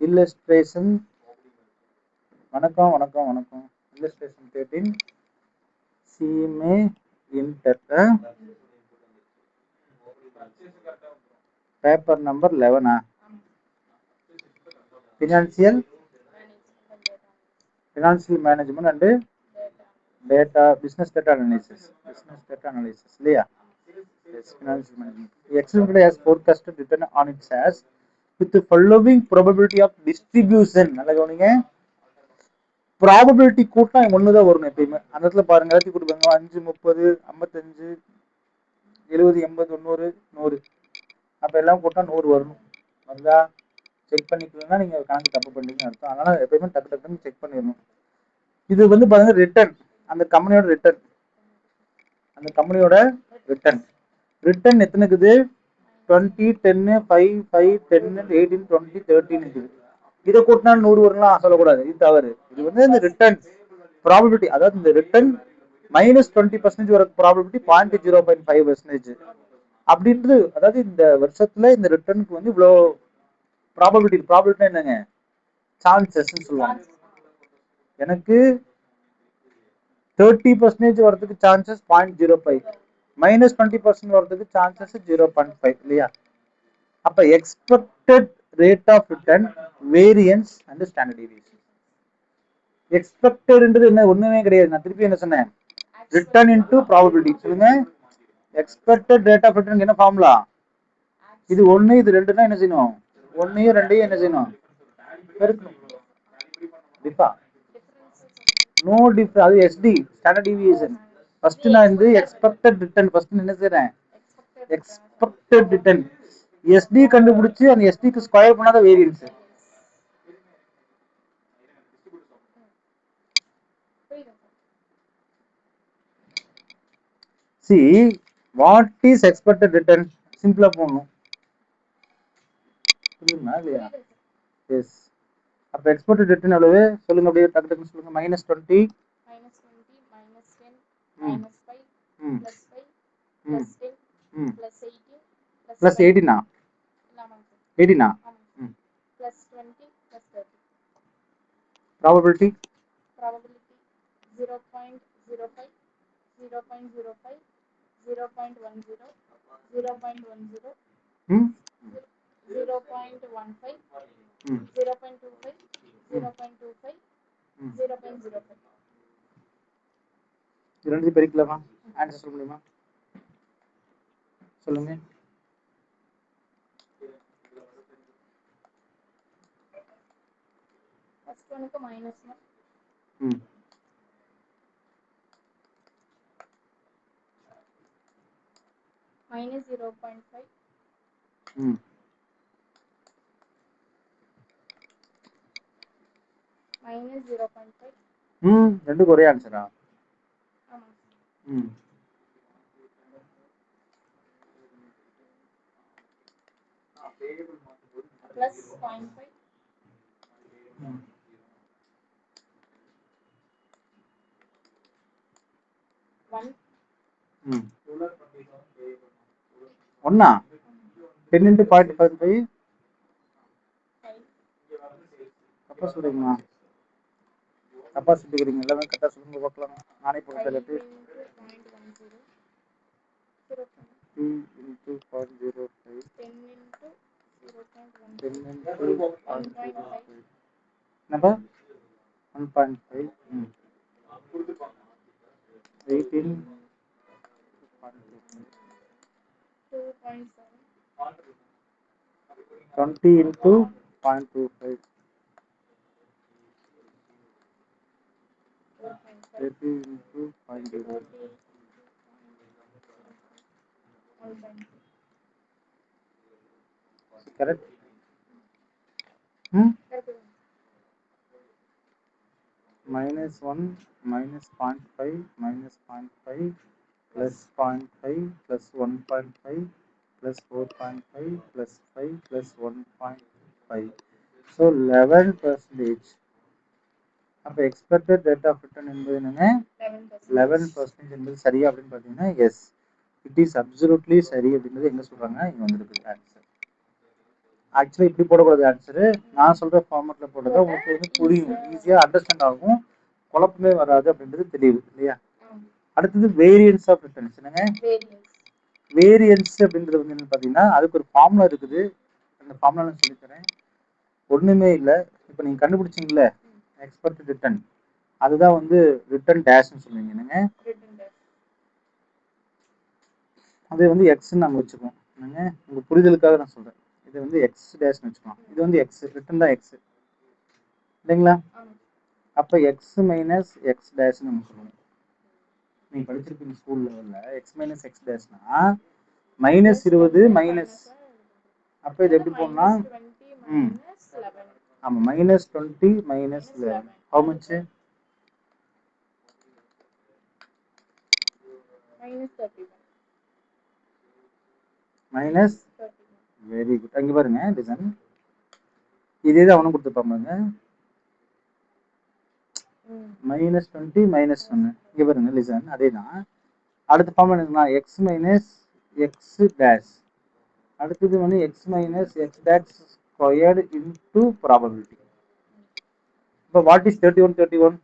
illustration வணக்கம் வணக்கம் வணக்கம் illustration 13 CMA Inter paper number 11 financial management and data business data analysis இல்லையா yes financial management excellent has forecasted written on its as with the following probability of distribution நல்ல கவனிங்க probability கூட்டினா ஒன்று தான் வரணும் எப்பயுமே அந்த இடத்துல பாருங்க எல்லாத்தையும் கொடுப்பாங்க 5 30 55 70 80 90 100 அப்போ எல்லாம் கூட்டினா 100 வரணும் வருதா செக் பண்ணிக்கலன்னா நீங்கள் கணக்கு தப்பு பண்ணீங்கன்னு அர்த்தம் அதனால எப்பயுமே டக்கு டக்குன்னு செக் பண்ணிடணும் இது வந்து பாருங்க ரிட்டர்ன் அந்த கம்பெனியோட ரிட்டர்ன் எத்தனைக்குது 20 10 5 5 10 18 20 13 இருக்குது இதை கூட்டினா 100 வரலாம் சொல்லக்கூடாது இது தவறு இது வந்து இந்த ரிட்டர்ன் ப்ராபபிலிட்டி அதாவது இந்த ரிட்டர்ன் -20% வர ப்ராபபிலிட்டி 0.5% அப்படின்றது அதாவது இந்த வருஷத்துல இந்த ரிட்டர்னுக்கு வந்து இவ்வளோ ப்ராபபிலிட்டி என்னங்க சான்சஸ் சொல்லுவாங்க எனக்கு 30% வரதுக்கு சான்சஸ் 0.05 -20% வரதுக்கு சான்சஸ் 0.5 இல்லையா அப்ப expected rate of return variance and standard deviation எக்ஸ்பெக்டட்ன்றது என்ன ஒண்ணுமே கிடையாது நான் திருப்பி என்ன சொன்னேன் ரிட்டர்ன் இன்டு ப்ராபபிலிட்டி சொல்லுங்க எக்ஸ்பெக்டட் ரேட் ஆஃப் ரிட்டர்ன் என்ன ஃபார்முலா இது 1 இது 2 என்ன செய்யணும் 1 2 என்ன செய்யணும் பெருக்கணும் டிஃபா நோ டிஃபர் அது எஸ்டி ஸ்டாண்டர்ட் டீவியேஷன் ஃபர்ஸ்ட் நான் இந்த எக்ஸ்பெக்டட் ரிட்டர்ன் ஃபர்ஸ்ட் என்ன செய்றேன் எக்ஸ்பெக்டட் ரிட்டர்ன் எஸ்டி கண்டுபிடிச்சு அந்த எஸ்டிக்கு ஸ்கொயர் பண்ணாத variance see what is expected return சிம்பிளா போடணும் புரியுமா இல்லையா எஸ் அப்ப எக்ஸ்பெக்டட் ரிட்டர்ன் எவ்வளவு சொல்லுங்க அப்படியே டக்கு டக்கு சொல்லுங்க -20 -20 -10 -5 +5 +10 +18 +18 18 +20 +30 probability 0.05 0.05 0.10 0.10 0.15 0.25 0.25 0.05 இரண்டு பெருக்கலாமா ஆன்சர் சொல்ல முடியுமா சொல்லுங்க ஃபர்ஸ்ட் ஒன்னுக்கு -1 -0.5 -0.5 ரெண்டுக்கு ஒரே ஆன்சரா ஆமா +0.5 1 ஒண்ணா 10 into 0.5 தப்பா சொல்றீங்களா தப்பா சொல்லிக்கிறீங்க எல்லாமே கரெக்டா சொல்லுங்க பார்க்கலாம் நானே போட்டு 5 into 0.10 2 into 0.05 10 into 0.10 1.5 என்னப்பா 1.5 18 2.7 20 into 0.25 30 into 0.05 correct -1 -0.5 -0.5 plus 0.5 plus 1.5 plus 4.5 plus 5 plus 1.5 so 11%. அப்ப expected rate of return என்பது என்னங்க 11% என்பது சரியா அப்படின்னு பாத்தீங்கன்னா எஸ் இட் இஸ் அப்சல்யூட்லி சரி அப்படின்றது எங்க சொல்றாங்க இங்க வந்திருக்கு ஆன்சர் ஆக்சுவலி இப்படி போடக்கூடாது ஆன்சரு. நான் சொல்ற ஃபார்மேட்ல போட்டதா உங்களுக்கு வந்து புரியும், ஈஸியா அண்டர்ஸ்டாண்ட் ஆகும், குழப்பமே வராது அப்படின்றது தெரியுது இல்லையா? அடுத்தது வேரியன்ஸ் ஆஃப் ரிட்டர்ன்ஸ். என்னங்க வேரியன்ஸ் அப்படின்றது வந்து என்ன பார்த்தீங்கன்னா அதுக்கு ஒரு ஃபார்முலா இருக்குது. அந்த ஃபார்முலா நான் சொல்லித்தரேன். ஒண்ணுமே இல்லை, இப்போ நீங்க கண்டுபிடிச்சிங்கல்ல எக்ஸ்பெக்டட் ரிட்டர்ன், அதுதான் வந்து ரிட்டர்ன் டேஷ்னு சொல்லுவீங்க. என்னங்க அது வந்து எக்ஸ்ன்னு நாங்கள் வச்சுக்கோம். என்னங்க உங்க புரிதலுக்காக நான் சொல்றேன். இது வந்து எக்ஸ் டேஷ்னு வச்சுக்கலாம். இது வந்து எக்ஸ், ரிட்டர்ன் தான் எக்ஸ் இல்லைங்களா? அப்போ எக்ஸ் மைனஸ் எக்ஸ் டேஷ்னு நம்ம சொல்லுவோம். நீங்க படிச்சிருப்பீங்க ஸ்கூல் லெவல்ல எக்ஸ் மைனஸ் எக்ஸ் டேஷ்னா மைனஸ் 20 மைனஸ், அப்போ இது எப்படி போடலாம்? ஆமா, minus 20 minus 11 how much? Minus very good. அங்கே பாருங்க டிசன், இதே தான் அவனும் கொடுத்துருப்பாங்க. மைனஸ் 20 மைனஸ் 1 இங்கே பாருங்க லிசன், அதே தான். அடுத்த ஃபார்ம் என்னன்னா எக்ஸ் மைனஸ் எக்ஸ் டேஷ், அடுத்தது வந்து x minus x dash squared into probability. இப்போ what is 31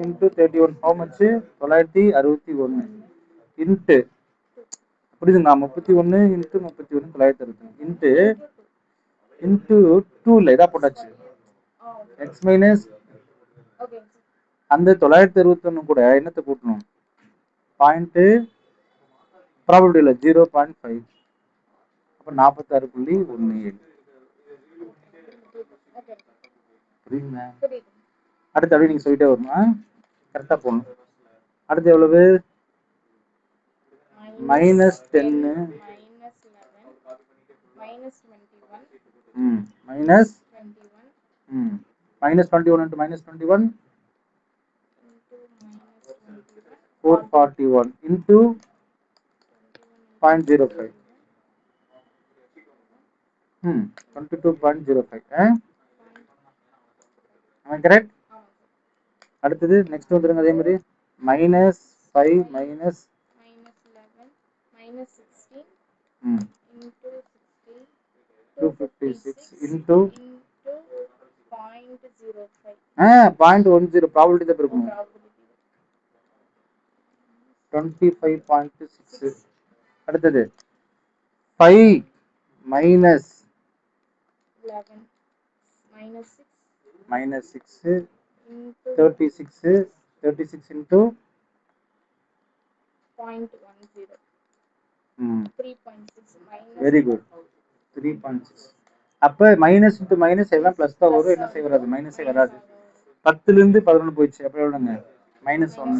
into 31 how much? 961 into, புரியுதுங்களா? 31 இன்ட்டு 31 961 இன்ட்டு இன்ட்டு 2 இல்லை, இதாக போட்டாச்சு. எக்ஸ் மைனஸ் அந்த 961 கூட என்னத்தை கூட்டணும்? பாயிண்ட்டு ப்ராபபிலிட்டியில் 0.5, அப்போ 46.17. புரியுதுங்க? அடுத்து அப்படியே நீங்கள் சொல்லிட்டே வரணும், கரெக்டாக போகணும். அடுத்து எவ்வளவு? Minus 10 minus minus 21 into minus 21 441 into 0.05 22.05. Correct. அடுத்தது நெக்ஸ்ட் வந்துருங்க அதே மாதிரி மைனஸ் 5 மைனஸ் ம் 256 இன்ட்டு 0.10 ப்ராபபிலிட்டி தான் இருக்கும் 25.6. அடுத்தது 5 minus minus 6 36 into 3.6 very good 3.6. அப்போ மைனஸ் இன்ட்டு மைனஸ் எல்லாம் ப்ளஸ் தான் வரும், என்ன செய்ய வராது, மைனஸே வராது. 10லேருந்து 11 போயிடுச்சு, அப்போ எவ்வளோங்க? -1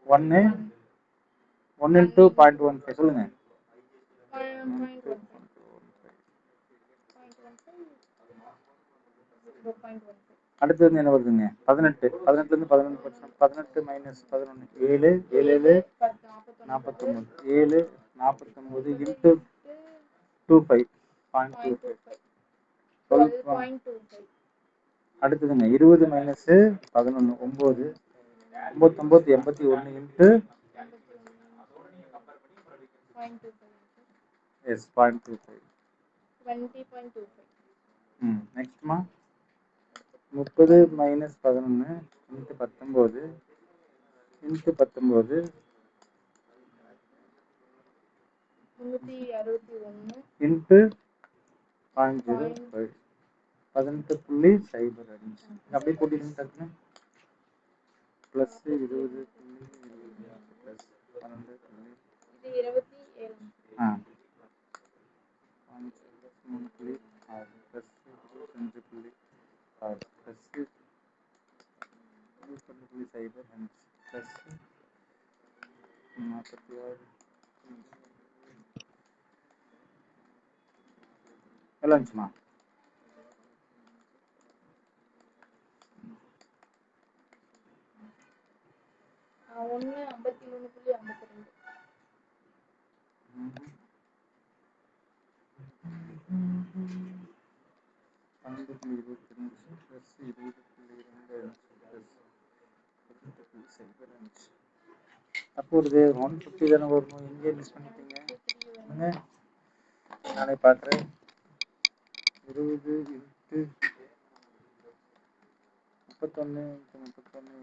1 1 இன்ட்டு 0.15 சொல்லுங்க. அடுத்து வந்து என்ன வருதுங்க? 18 18லேருந்து 11 18 மைனஸ் 11 7 7 49 7 49 இன்ட்டு 25 0.25 12. அடுத்ததுங்க 20 மைனஸ் 11 9 99 81 இன்ட்டு எஸ் 0.25 நெக்ஸ்ட்மா 30 மைனஸ் 11 இன்ட்டு 19 இன்ட்டு 19 இன்ட்டு 0.05 18.05. அப்படியே கூட்டிட்டு டக்குன்னு ப்ளஸ் 20 ப்ளஸ் 12 ஆ 3.6 ப்ளஸ் 25.6 ப்ளஸ் 22.05 ப்ளஸ் 46 எல்லாம் இருந்துச்சுமா? அப்போ ஒரு 150 தானே வரணும், எங்கே மிஸ் பண்ணிட்டீங்க? நானே பார்க்குறேன். 20 இன்ட்டு 31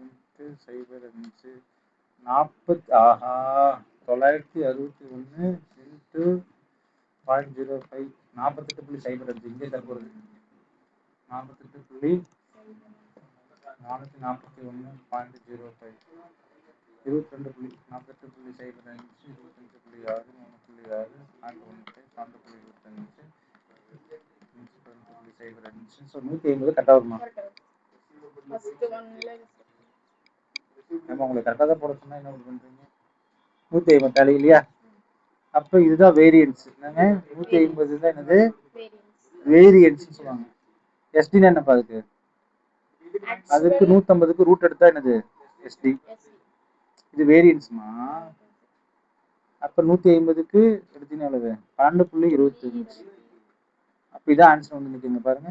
இன்ட்டு 0.5 40 ஆஹா 961 இன்ட்டு 0.05 48.05 இங்கே தற்போது 48.441.05 22.48.05 22.6 25 150 கரெக்டாக வருமா? ஃபர்ஸ்ட் ஒன்ல நம்ம உங்களுக்கு கரெக்டாக தான் போட சொன்னா என்ன பண்ணுறீங்க? 150 தலை இல்லையா? அப்போ இதுதான் வேரியன்ஸ். என்னங்க 150 தான் என்னது வேரியன்ஸ் சொல்லுவாங்க. எஸ்டினா என்னப்பா அதுக்கு? அதுக்கு 150க்கு ரூட் எடுத்தா என்னது எஸ்டி. இது வேரியன்ஸ்மா. அப்ப 150க்கு எடுத்தீங்கன்னா எவ்வளவு? 12.25. அப்ப இதான் ஆன்சர் வந்து நிற்குங்க பாருங்க.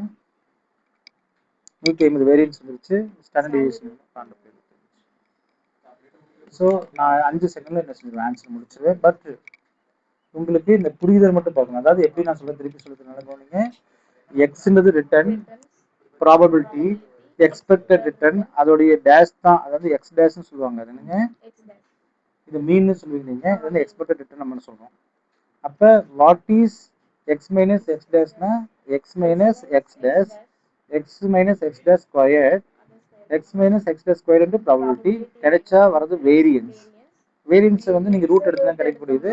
150 வேரியன்ஸ் வந்துருச்சு. Standard deviation 12.25. ஸோ நான் 5 செகண்ட்ல என்ன செஞ்சுருவேன் ஆன்சர் முடிச்சிருவேன். பட் உங்களுக்கு இந்த புரிதல் மட்டும் பார்க்கணும். அதாவது எப்படி நான் சொல்ல திருப்பி சொல்றதுனால கவனிங்க. எக்ஸ்ன்றது ரிட்டர்ன், ப்ராபபிலிட்டி, எக்ஸ்பெக்டட் ரிட்டர்ன், அதோடைய டேஷ் தான், அதாவது எக்ஸ் டேஷ்னு சொல்லுவாங்க. அது என்னங்க? இது மீன்னு சொல்லுவீங்க. இது வந்து எக்ஸ்பெக்டட் ரிட்டர்ன் நம்ம சொல்றோம். அப்ப what is x minus x டேஷ்னா x minus x dash, x minus x dash square, x minus x dash square into probability. கிடைச்சா வரது வேரியன்ஸ். வேரியன்ஸை வந்து நீங்க ரூட் எடுத்து தான் கிடைக்கக்கூடியது.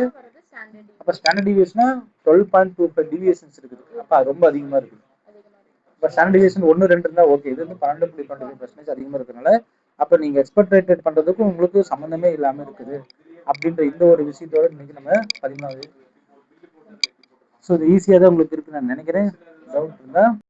அப்ப ஸ்டாண்டர்ட் டிவியேஷனா 12.25 டிவியேஷன்ஸ் இருக்குது. அப்ப அது ரொம்ப அதிகமா இருக்குது. இப்போ ஸ்டாண்டர்ட் டிவியேஷன் 1 2 இருந்தா ஓகே. இது வந்து 12.25% அதிகமா இருக்கிறதுனால அப்ப நீங்க எக்ஸ்பெக்டேட் பண்றதுக்கும் உங்களுக்கு சம்மந்தமே இல்லாம இருக்குது அப்படின்ற இந்த ஒரு விஷயத்தோட இன்னைக்கு நம்ம 14வது. ஸோ இது ஈஸியாக தான் உங்களுக்கு இருக்குன்னு நான் நினைக்கிறேன். டவுட் இருந்தா